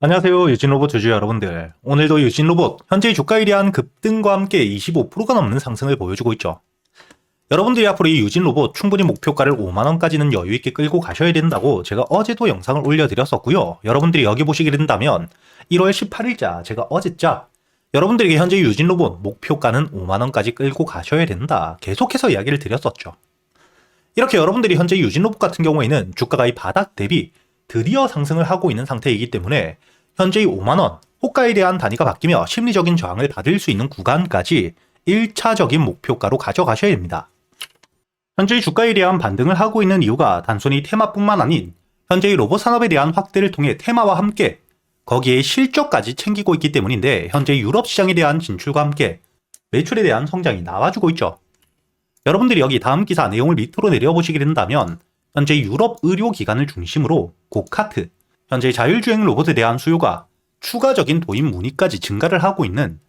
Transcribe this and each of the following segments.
안녕하세요. 유진로봇 주주 여러분들. 오늘도 유진로봇 현재 주가에 대한 급등과 함께 25%가 넘는 상승을 보여주고 있죠. 여러분들이 앞으로 이 유진로봇 충분히 목표가를 5만원까지는 여유있게 끌고 가셔야 된다고 제가 어제도 영상을 올려드렸었고요. 여러분들이 여기 보시게 된다면 1월 18일자 제가 어제자 여러분들에게 현재 유진로봇 목표가는 5만원까지 끌고 가셔야 된다. 계속해서 이야기를 드렸었죠. 이렇게 여러분들이 현재 유진로봇 같은 경우에는 주가가 이 바닥 대비 드디어 상승을 하고 있는 상태이기 때문에 현재 이 5만원, 호가에 대한 단위가 바뀌며 심리적인 저항을 받을 수 있는 구간까지 1차적인 목표가로 가져가셔야 됩니다. 현재 주가에 대한 반등을 하고 있는 이유가 단순히 테마뿐만 아닌 현재 로봇 산업에 대한 확대를 통해 테마와 함께 거기에 실적까지 챙기고 있기 때문인데 현재 유럽 시장에 대한 진출과 함께 매출에 대한 성장이 나와주고 있죠. 여러분들이 여기 다음 기사 내용을 밑으로 내려보시게 된다면 현재 유럽 의료기관을 중심으로 고카트, 현재 자율주행 로봇에 대한 수요가 추가적인 도입 문의까지 증가를 하고 있는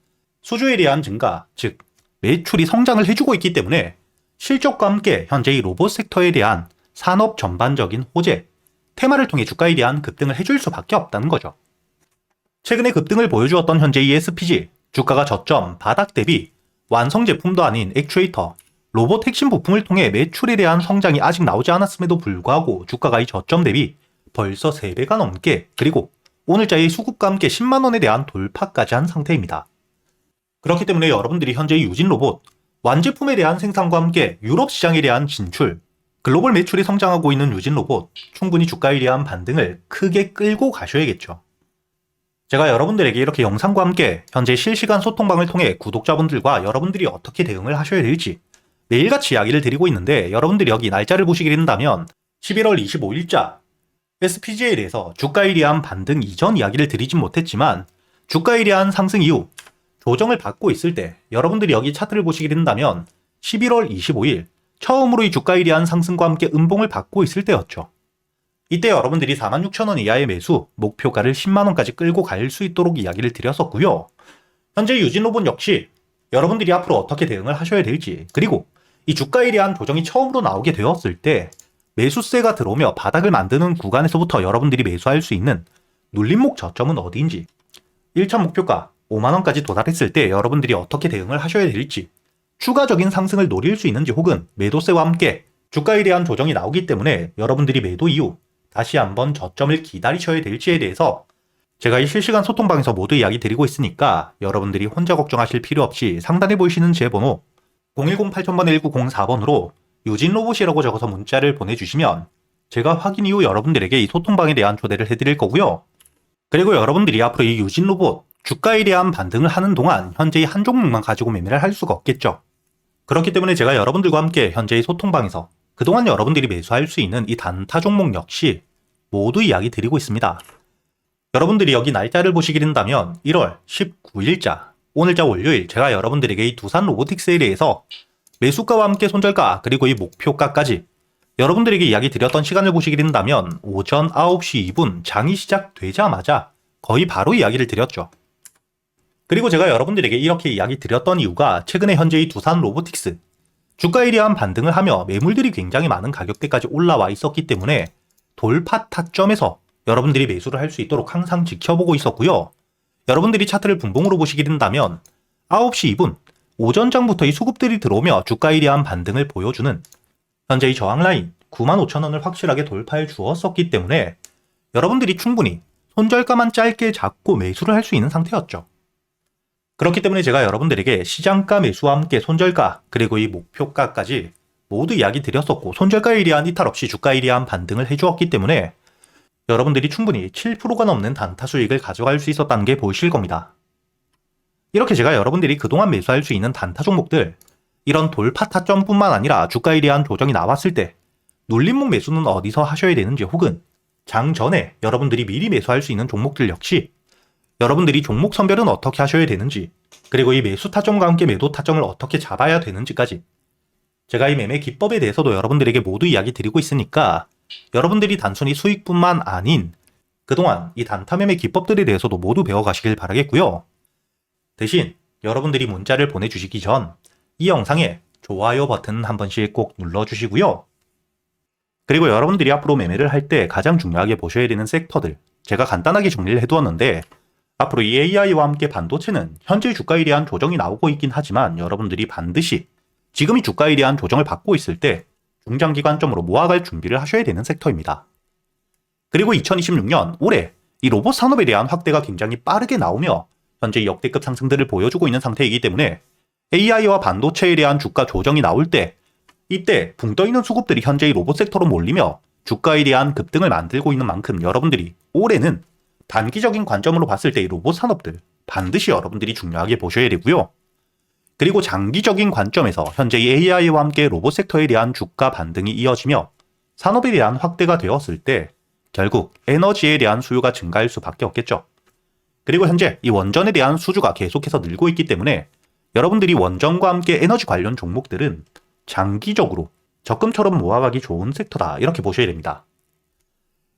수주에 대한 증가, 즉 매출이 성장을 해주고 있기 때문에 실적과 함께 현재 이 로봇 섹터에 대한 산업 전반적인 호재, 테마를 통해 주가에 대한 급등을 해줄 수밖에 없다는 거죠. 최근에 급등을 보여주었던 현재 이 SPG, 주가가 저점, 바닥 대비 완성 제품도 아닌 액추에이터, 로봇 핵심 부품을 통해 매출에 대한 성장이 아직 나오지 않았음에도 불구하고 주가가 이 저점 대비 벌써 3배가 넘게 그리고 오늘자의 수급과 함께 10만원에 대한 돌파까지 한 상태입니다. 그렇기 때문에 여러분들이 현재 유진 로봇, 완제품에 대한 생산과 함께 유럽 시장에 대한 진출, 글로벌 매출이 성장하고 있는 유진 로봇, 충분히 주가에 대한 반등을 크게 끌고 가셔야겠죠. 제가 여러분들에게 이렇게 영상과 함께 현재 실시간 소통방을 통해 구독자분들과 여러분들이 어떻게 대응을 하셔야 될지 매일같이 이야기를 드리고 있는데 여러분들이 여기 날짜를 보시게 된다면 11월 25일자 SPG에 대해서 주가에 대한 반등 이전 이야기를 드리진 못했지만 주가에 대한 상승 이후 조정을 받고 있을 때 여러분들이 여기 차트를 보시게 된다면 11월 25일 처음으로 이 주가에 대한 상승과 함께 음봉을 받고 있을 때였죠. 이때 여러분들이 46,000원 이하의 매수 목표가를 10만원까지 끌고 갈 수 있도록 이야기를 드렸었고요. 현재 유진로봇 역시 여러분들이 앞으로 어떻게 대응을 하셔야 될지 그리고 이 주가에 대한 조정이 처음으로 나오게 되었을 때 매수세가 들어오며 바닥을 만드는 구간에서부터 여러분들이 매수할 수 있는 눌림목 저점은 어디인지 1차 목표가 5만원까지 도달했을 때 여러분들이 어떻게 대응을 하셔야 될지 추가적인 상승을 노릴 수 있는지 혹은 매도세와 함께 주가에 대한 조정이 나오기 때문에 여러분들이 매도 이후 다시 한번 저점을 기다리셔야 될지에 대해서 제가 이 실시간 소통방에서 모두 이야기 드리고 있으니까 여러분들이 혼자 걱정하실 필요 없이 상단에 보이시는 제 번호 010-8000-1904번으로 유진로봇이라고 적어서 문자를 보내주시면 제가 확인 이후 여러분들에게 이 소통방에 대한 초대를 해드릴 거고요. 그리고 여러분들이 앞으로 이 유진로봇 주가에 대한 반등을 하는 동안 현재의 한 종목만 가지고 매매를 할 수가 없겠죠. 그렇기 때문에 제가 여러분들과 함께 현재의 소통방에서 그동안 여러분들이 매수할 수 있는 이 단타 종목 역시 모두 이야기 드리고 있습니다. 여러분들이 여기 날짜를 보시게 된다면 1월 19일자 오늘자 월요일 제가 여러분들에게 이 두산 로보틱스에 대해서 매수가와 함께 손절가 그리고 이 목표가까지 여러분들에게 이야기 드렸던 시간을 보시게 된다면 오전 9시 2분 장이 시작되자마자 거의 바로 이야기를 드렸죠. 그리고 제가 여러분들에게 이렇게 이야기 드렸던 이유가 최근에 현재 이 두산 로보틱스 주가에 대한 반등을 하며 매물들이 굉장히 많은 가격대까지 올라와 있었기 때문에 돌파 타점에서 여러분들이 매수를 할 수 있도록 항상 지켜보고 있었고요. 여러분들이 차트를 분봉으로 보시게 된다면 9시 2분 오전장부터 이 수급들이 들어오며 주가에 대한 반등을 보여주는 현재 이 저항 라인 95,000원을 확실하게 돌파해 주었었기 때문에 여러분들이 충분히 손절가만 짧게 잡고 매수를 할 수 있는 상태였죠. 그렇기 때문에 제가 여러분들에게 시장가 매수와 함께 손절가 그리고 이 목표가까지 모두 이야기 드렸었고 손절가에 대한 이탈 없이 주가에 대한 반등을 해주었기 때문에 여러분들이 충분히 7%가 넘는 단타 수익을 가져갈 수 있었다는 게 보이실 겁니다. 이렇게 제가 여러분들이 그동안 매수할 수 있는 단타 종목들 이런 돌파 타점뿐만 아니라 주가에 대한 조정이 나왔을 때 눌림목 매수는 어디서 하셔야 되는지 혹은 장 전에 여러분들이 미리 매수할 수 있는 종목들 역시 여러분들이 종목 선별은 어떻게 하셔야 되는지 그리고 이 매수 타점과 함께 매도 타점을 어떻게 잡아야 되는지까지 제가 이 매매 기법에 대해서도 여러분들에게 모두 이야기 드리고 있으니까 여러분들이 단순히 수익뿐만 아닌 그동안 이 단타 매매 기법들에 대해서도 모두 배워가시길 바라겠고요. 대신 여러분들이 문자를 보내주시기 전 이 영상에 좋아요 버튼 한 번씩 꼭 눌러주시고요. 그리고 여러분들이 앞으로 매매를 할 때 가장 중요하게 보셔야 되는 섹터들 제가 간단하게 정리를 해두었는데 앞으로 이 AI와 함께 반도체는 현재 주가에 대한 조정이 나오고 있긴 하지만 여러분들이 반드시 지금이 주가에 대한 조정을 받고 있을 때 중장기관점으로 모아갈 준비를 하셔야 되는 섹터입니다. 그리고 2026년 올해 이 로봇 산업에 대한 확대가 굉장히 빠르게 나오며 현재 역대급 상승들을 보여주고 있는 상태이기 때문에 AI와 반도체에 대한 주가 조정이 나올 때 이때 붕 떠있는 수급들이 현재의 로봇 섹터로 몰리며 주가에 대한 급등을 만들고 있는 만큼 여러분들이 올해는 단기적인 관점으로 봤을 때 이 로봇 산업들 반드시 여러분들이 중요하게 보셔야 되고요. 그리고 장기적인 관점에서 현재 이 AI와 함께 로봇 섹터에 대한 주가 반등이 이어지며 산업에 대한 확대가 되었을 때 결국 에너지에 대한 수요가 증가할 수밖에 없겠죠. 그리고 현재 이 원전에 대한 수주가 계속해서 늘고 있기 때문에 여러분들이 원전과 함께 에너지 관련 종목들은 장기적으로 적금처럼 모아가기 좋은 섹터다 이렇게 보셔야 됩니다.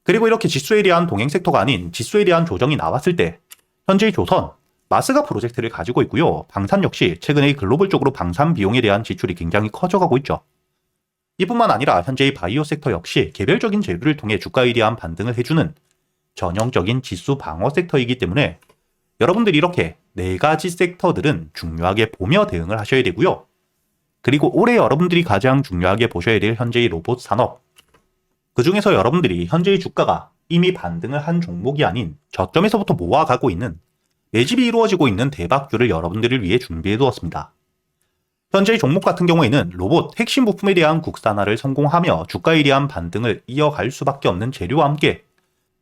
그리고 이렇게 지수에 대한 동행 섹터가 아닌 지수에 대한 조정이 나왔을 때 현재의 조선, 마스가 프로젝트를 가지고 있고요. 방산 역시 최근에 글로벌 적으로 방산 비용에 대한 지출이 굉장히 커져가고 있죠. 이뿐만 아니라 현재의 바이오 섹터 역시 개별적인 재료를 통해 주가에 대한 반등을 해주는 전형적인 지수 방어 섹터이기 때문에 여러분들이 이렇게 4가지 섹터들은 중요하게 보며 대응을 하셔야 되고요. 그리고 올해 여러분들이 가장 중요하게 보셔야 될 현재의 로봇 산업, 그 중에서 여러분들이 현재의 주가가 이미 반등을 한 종목이 아닌 저점에서부터 모아가고 있는 매집이 이루어지고 있는 대박주를 여러분들을 위해 준비해 두었습니다. 현재의 종목 같은 경우에는 로봇 핵심 부품에 대한 국산화를 성공하며 주가에 대한 반등을 이어갈 수밖에 없는 재료와 함께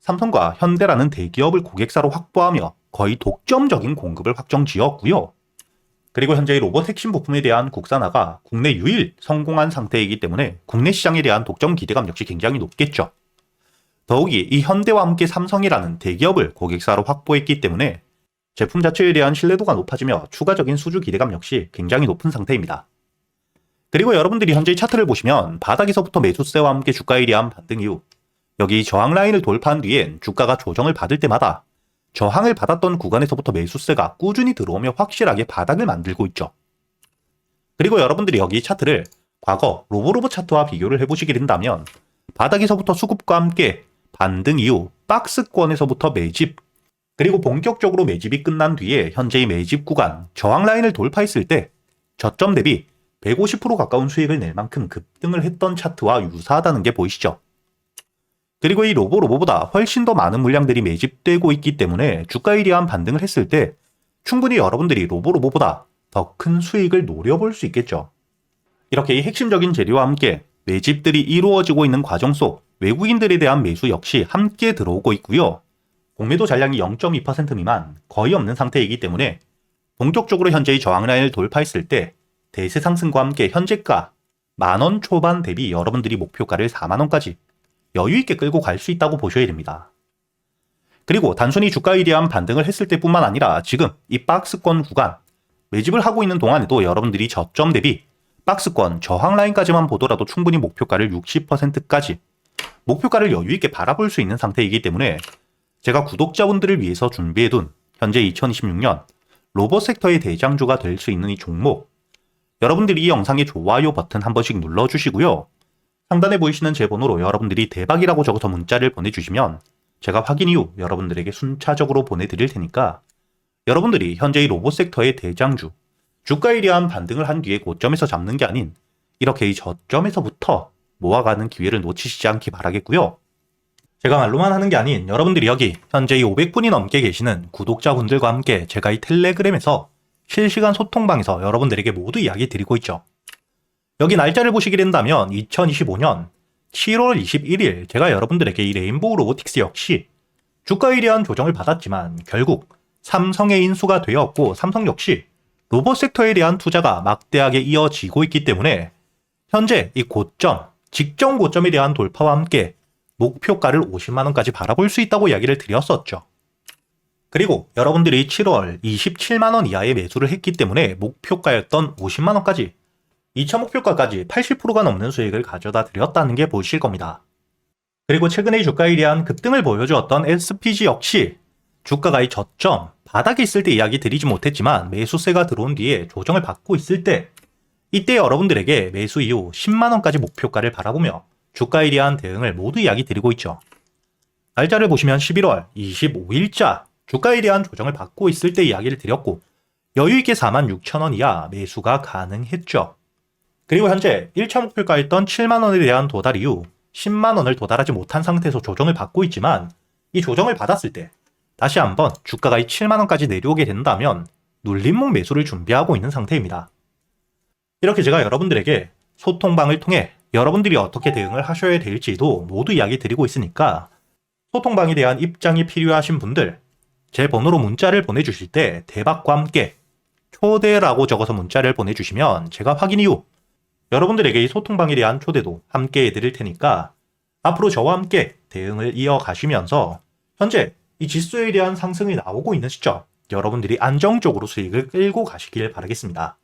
삼성과 현대라는 대기업을 고객사로 확보하며 거의 독점적인 공급을 확정 지었고요. 그리고 현재의 로봇 핵심 부품에 대한 국산화가 국내 유일 성공한 상태이기 때문에 국내 시장에 대한 독점 기대감 역시 굉장히 높겠죠. 더욱이 이 현대와 함께 삼성이라는 대기업을 고객사로 확보했기 때문에 제품 자체에 대한 신뢰도가 높아지며 추가적인 수주 기대감 역시 굉장히 높은 상태입니다. 그리고 여러분들이 현재의 차트를 보시면 바닥에서부터 매수세와 함께 주가에 대한 반등 이후 여기 저항 라인을 돌파한 뒤엔 주가가 조정을 받을 때마다 저항을 받았던 구간에서부터 매수세가 꾸준히 들어오며 확실하게 바닥을 만들고 있죠. 그리고 여러분들이 여기 차트를 과거 로보로봇 차트와 비교를 해보시게 된다면 바닥에서부터 수급과 함께 반등 이후 박스권에서부터 매집, 그리고 본격적으로 매집이 끝난 뒤에 현재의 매집 구간 저항 라인을 돌파했을 때 저점 대비 150% 가까운 수익을 낼 만큼 급등을 했던 차트와 유사하다는 게 보이시죠? 그리고 이 로보보다 훨씬 더 많은 물량들이 매집되고 있기 때문에 주가에 대한 반등을 했을 때 충분히 여러분들이 로보보다 더 큰 수익을 노려볼 수 있겠죠. 이렇게 이 핵심적인 재료와 함께 매집들이 이루어지고 있는 과정 속 외국인들에 대한 매수 역시 함께 들어오고 있고요. 공매도 잔량이 0.2% 미만 거의 없는 상태이기 때문에 본격적으로 현재의 저항 라인을 돌파했을 때 대세 상승과 함께 현재가 만원 초반 대비 여러분들이 목표가를 4만원까지 여유있게 끌고 갈 수 있다고 보셔야 됩니다. 그리고 단순히 주가에 대한 반등을 했을 때뿐만 아니라 지금 이 박스권 구간 매집을 하고 있는 동안에도 여러분들이 저점 대비 박스권 저항 라인까지만 보더라도 충분히 목표가를 60%까지 목표가를 여유있게 바라볼 수 있는 상태이기 때문에 제가 구독자분들을 위해서 준비해둔 현재 2026년 로봇 섹터의 대장주가 될 수 있는 이 종목, 여러분들이 이 영상의 좋아요 버튼 한 번씩 눌러주시고요. 상단에 보이시는 제 번호로 여러분들이 대박이라고 적어서 문자를 보내주시면 제가 확인 이후 여러분들에게 순차적으로 보내드릴 테니까 여러분들이 현재의 로봇 섹터의 대장주, 주가에 대한 반등을 한 뒤에 고점에서 잡는 게 아닌 이렇게 이 저점에서부터 모아가는 기회를 놓치시지 않기 바라겠고요. 제가 말로만 하는 게 아닌 여러분들이 여기 현재 이 500분이 넘게 계시는 구독자분들과 함께 제가 이 텔레그램에서 실시간 소통방에서 여러분들에게 모두 이야기 드리고 있죠. 여기 날짜를 보시게 된다면 2025년 7월 21일 제가 여러분들에게 이 레인보우 로보틱스 역시 주가에 대한 조정을 받았지만 결국 삼성의 인수가 되었고 삼성 역시 로봇 섹터에 대한 투자가 막대하게 이어지고 있기 때문에 현재 이 고점, 직전 고점에 대한 돌파와 함께 목표가를 50만원까지 바라볼 수 있다고 이야기를 드렸었죠. 그리고 여러분들이 7월 27만원 이하의 매수를 했기 때문에 목표가였던 50만원까지 2차 목표가까지 80%가 넘는 수익을 가져다 드렸다는 게 보이실 겁니다. 그리고 최근의 주가에 대한 급등을 보여주었던 SPG 역시 주가가 이 저점, 바닥에 있을 때 이야기 드리지 못했지만 매수세가 들어온 뒤에 조정을 받고 있을 때 이때 여러분들에게 매수 이후 10만원까지 목표가를 바라보며 주가에 대한 대응을 모두 이야기 드리고 있죠. 날짜를 보시면 11월 25일자 주가에 대한 조정을 받고 있을 때 이야기를 드렸고 여유있게 46,000원 이하 매수가 가능했죠. 그리고 현재 1차 목표가였던 7만원에 대한 도달 이후 10만원을 도달하지 못한 상태에서 조정을 받고 있지만 이 조정을 받았을 때 다시 한번 주가가 이 7만원까지 내려오게 된다면 눌림목 매수를 준비하고 있는 상태입니다. 이렇게 제가 여러분들에게 소통방을 통해 여러분들이 어떻게 대응을 하셔야 될지도 모두 이야기 드리고 있으니까 소통방에 대한 입장이 필요하신 분들 제 번호로 문자를 보내주실 때 대박과 함께 초대라고 적어서 문자를 보내주시면 제가 확인 이후 여러분들에게 이 소통방에 대한 초대도 함께 해드릴 테니까 앞으로 저와 함께 대응을 이어가시면서 현재 이 지수에 대한 상승이 나오고 있는 시점 여러분들이 안정적으로 수익을 끌고 가시길 바라겠습니다.